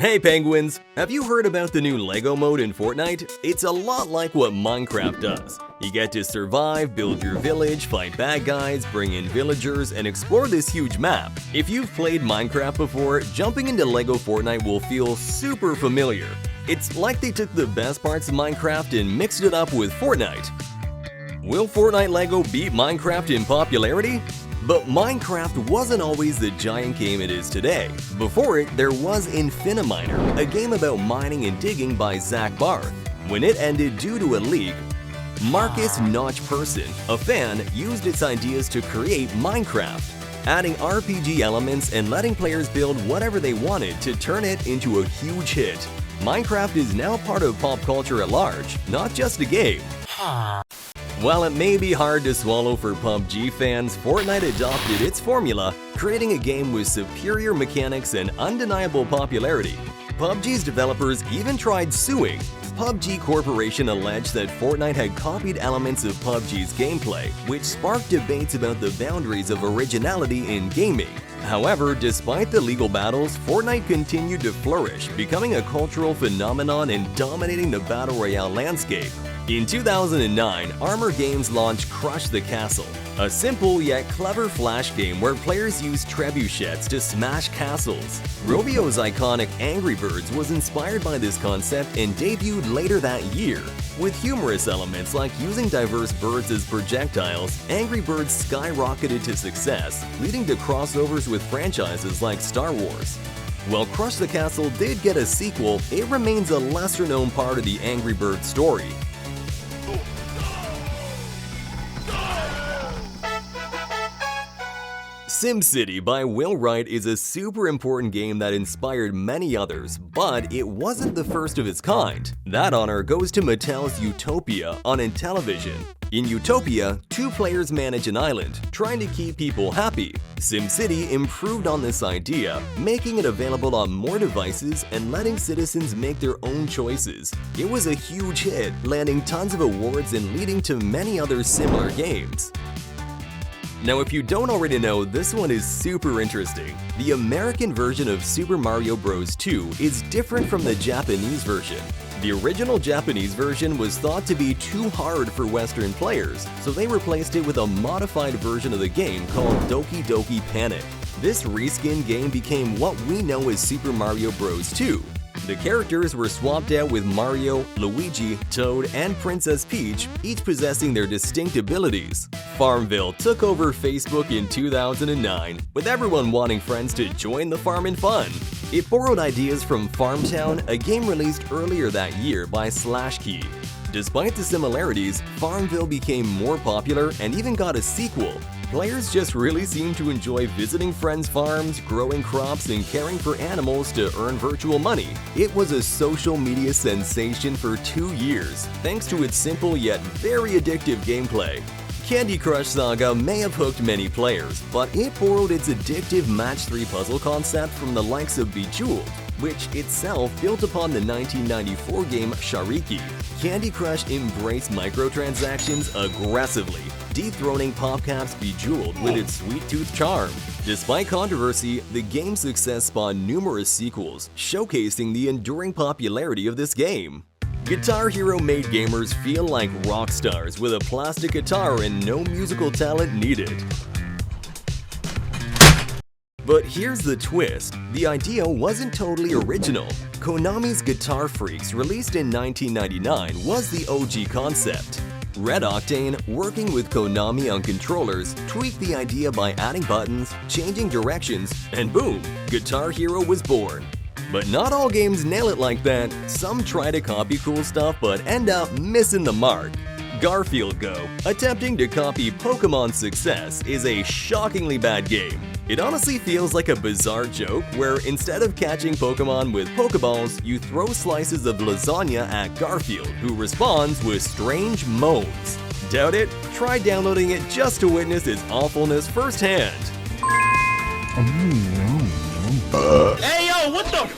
Hey penguins! Have you heard about the new LEGO mode in Fortnite? It's a lot like what Minecraft does. You get to survive, build your village, fight bad guys, bring in villagers, and explore this huge map. If you've played Minecraft before, jumping into LEGO Fortnite will feel super familiar. It's like they took the best parts of Minecraft and mixed it up with Fortnite. Will Fortnite LEGO beat Minecraft in popularity? But Minecraft wasn't always the giant game it is today. Before it, there was Infiniminer, a game about mining and digging by Zach Barth. When it ended due to a leak, Marcus Notch Person, a fan, used its ideas to create Minecraft, adding RPG elements and letting players build whatever they wanted to turn it into a huge hit. Minecraft is now part of pop culture at large, not just a game. While it may be hard to swallow for PUBG fans, Fortnite adopted its formula, creating a game with superior mechanics and undeniable popularity. PUBG's developers even tried suing. PUBG Corporation alleged that Fortnite had copied elements of PUBG's gameplay, which sparked debates about the boundaries of originality in gaming. However, despite the legal battles, Fortnite continued to flourish, becoming a cultural phenomenon and dominating the Battle Royale landscape. In 2009, Armor Games launched Crush the Castle, a simple yet clever flash game where players use trebuchets to smash castles. Rovio's iconic Angry Birds was inspired by this concept and debuted later that year. With humorous elements like using diverse birds as projectiles, Angry Birds skyrocketed to success, leading to crossovers with franchises like Star Wars. While Crush the Castle did get a sequel, it remains a lesser-known part of the Angry Birds story. SimCity by Will Wright is a super important game that inspired many others, but it wasn't the first of its kind. That honor goes to Mattel's Utopia on Intellivision. In Utopia, two players manage an island, trying to keep people happy. SimCity improved on this idea, making it available on more devices and letting citizens make their own choices. It was a huge hit, landing tons of awards and leading to many other similar games. Now if you don't already know, this one is super interesting. The American version of Super Mario Bros. 2 is different from the Japanese version. The original Japanese version was thought to be too hard for Western players, so they replaced it with a modified version of the game called Doki Doki Panic. This reskin game became what we know as Super Mario Bros. 2. The characters were swapped out with Mario, Luigi, Toad, and Princess Peach, each possessing their distinct abilities. Farmville took over Facebook in 2009, with everyone wanting friends to join the farm and fun. It borrowed ideas from Farmtown, a game released earlier that year by Slashkey. Despite the similarities, Farmville became more popular and even got a sequel. Players just really seem to enjoy visiting friends' farms, growing crops, and caring for animals to earn virtual money. It was a social media sensation for 2 years, thanks to its simple yet very addictive gameplay. Candy Crush Saga may have hooked many players, but it borrowed its addictive Match 3 puzzle concept from the likes of Bejeweled, which itself built upon the 1994 game Shariki. Candy Crush embraced microtransactions aggressively, dethroning PopCap's Bejeweled with its sweet tooth charm. Despite controversy, the game's success spawned numerous sequels, showcasing the enduring popularity of this game. Guitar Hero made gamers feel like rock stars with a plastic guitar and no musical talent needed. But here's the twist, the idea wasn't totally original. Konami's Guitar Freaks, released in 1999, was the OG concept. Red Octane, working with Konami on controllers, tweaked the idea by adding buttons, changing directions, and boom, Guitar Hero was born. But not all games nail it like that. Some try to copy cool stuff but end up missing the mark. Garfield Go, attempting to copy Pokemon's success, is a shockingly bad game. It honestly feels like a bizarre joke where instead of catching Pokemon with Pokeballs, you throw slices of lasagna at Garfield, who responds with strange moans. Doubt it? Try downloading it just to witness its awfulness firsthand. Hey yo, what the?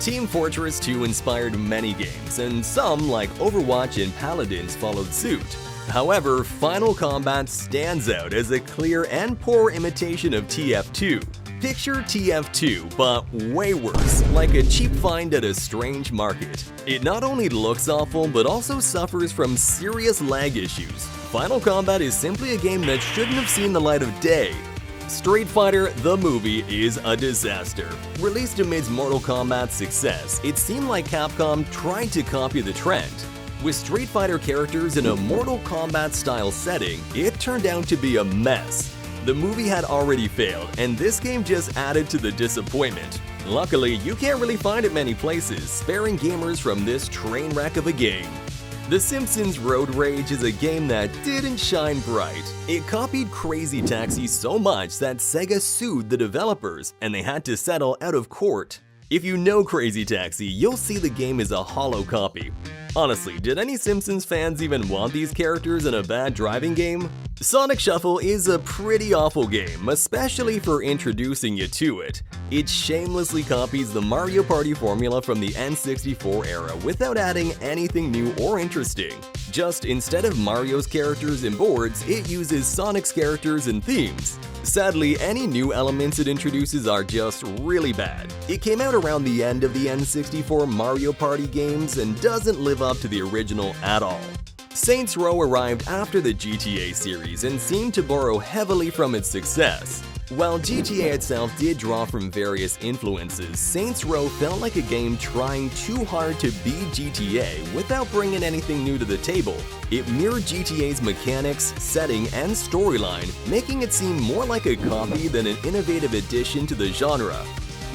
Team Fortress 2 inspired many games, and some, like Overwatch and Paladins, followed suit. However, Final Combat stands out as a clear and poor imitation of TF2. Picture TF2, but way worse, like a cheap find at a strange market. It not only looks awful, but also suffers from serious lag issues. Final Combat is simply a game that shouldn't have seen the light of day. Street Fighter the movie is a disaster. Released amidst Mortal Kombat's success, it seemed like Capcom tried to copy the trend. With Street Fighter characters in a Mortal Kombat-style setting, it turned out to be a mess. The movie had already failed, and this game just added to the disappointment. Luckily, you can't really find it many places, sparing gamers from this train wreck of a game. The Simpsons Road Rage is a game that didn't shine bright. It copied Crazy Taxi so much that Sega sued the developers, and they had to settle out of court. If you know Crazy Taxi, you'll see the game is a hollow copy. Honestly, did any Simpsons fans even want these characters in a bad driving game? Sonic Shuffle is a pretty awful game, especially for introducing you to it. It shamelessly copies the Mario Party formula from the N64 era without adding anything new or interesting. Just instead of Mario's characters and boards, it uses Sonic's characters and themes. Sadly, any new elements it introduces are just really bad. It came out around the end of the N64 Mario Party games and doesn't live up to the original at all. Saints Row arrived after the GTA series and seemed to borrow heavily from its success. While GTA itself did draw from various influences, Saints Row felt like a game trying too hard to be GTA without bringing anything new to the table. It mirrored GTA's mechanics, setting, and storyline, making it seem more like a copy than an innovative addition to the genre.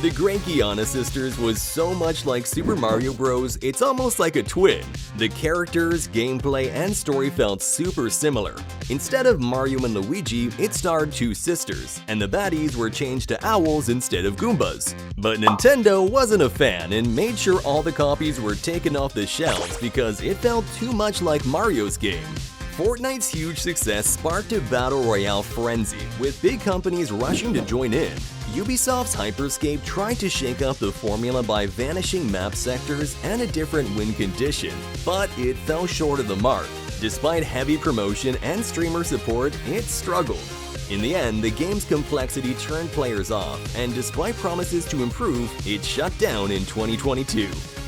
The great Giana sisters was so much like Super Mario Bros, it's almost like a twin. The characters, gameplay, and story felt super similar. Instead of Mario and Luigi, it starred two sisters, and the baddies were changed to owls instead of Goombas. But Nintendo wasn't a fan and made sure all the copies were taken off the shelves because it felt too much like Mario's game. Fortnite's huge success sparked a battle royale frenzy, with big companies rushing to join in. Ubisoft's Hyperscape tried to shake up the formula by vanishing map sectors and a different win condition, but it fell short of the mark. Despite heavy promotion and streamer support, it struggled. In the end, the game's complexity turned players off, and despite promises to improve, it shut down in 2022.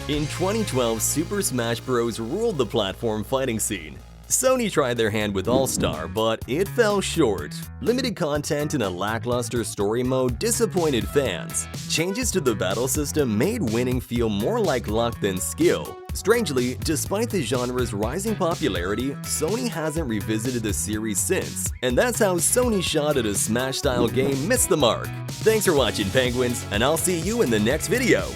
In 2012, Super Smash Bros. Ruled the platform fighting scene. Sony tried their hand with All-Star, but it fell short. Limited content and a lackluster story mode disappointed fans. Changes to the battle system made winning feel more like luck than skill. Strangely, despite the genre's rising popularity, Sony hasn't revisited the series since, and that's how Sony's shot at a Smash-style game missed the mark. Thanks for watching, Penguins, and I'll see you in the next video!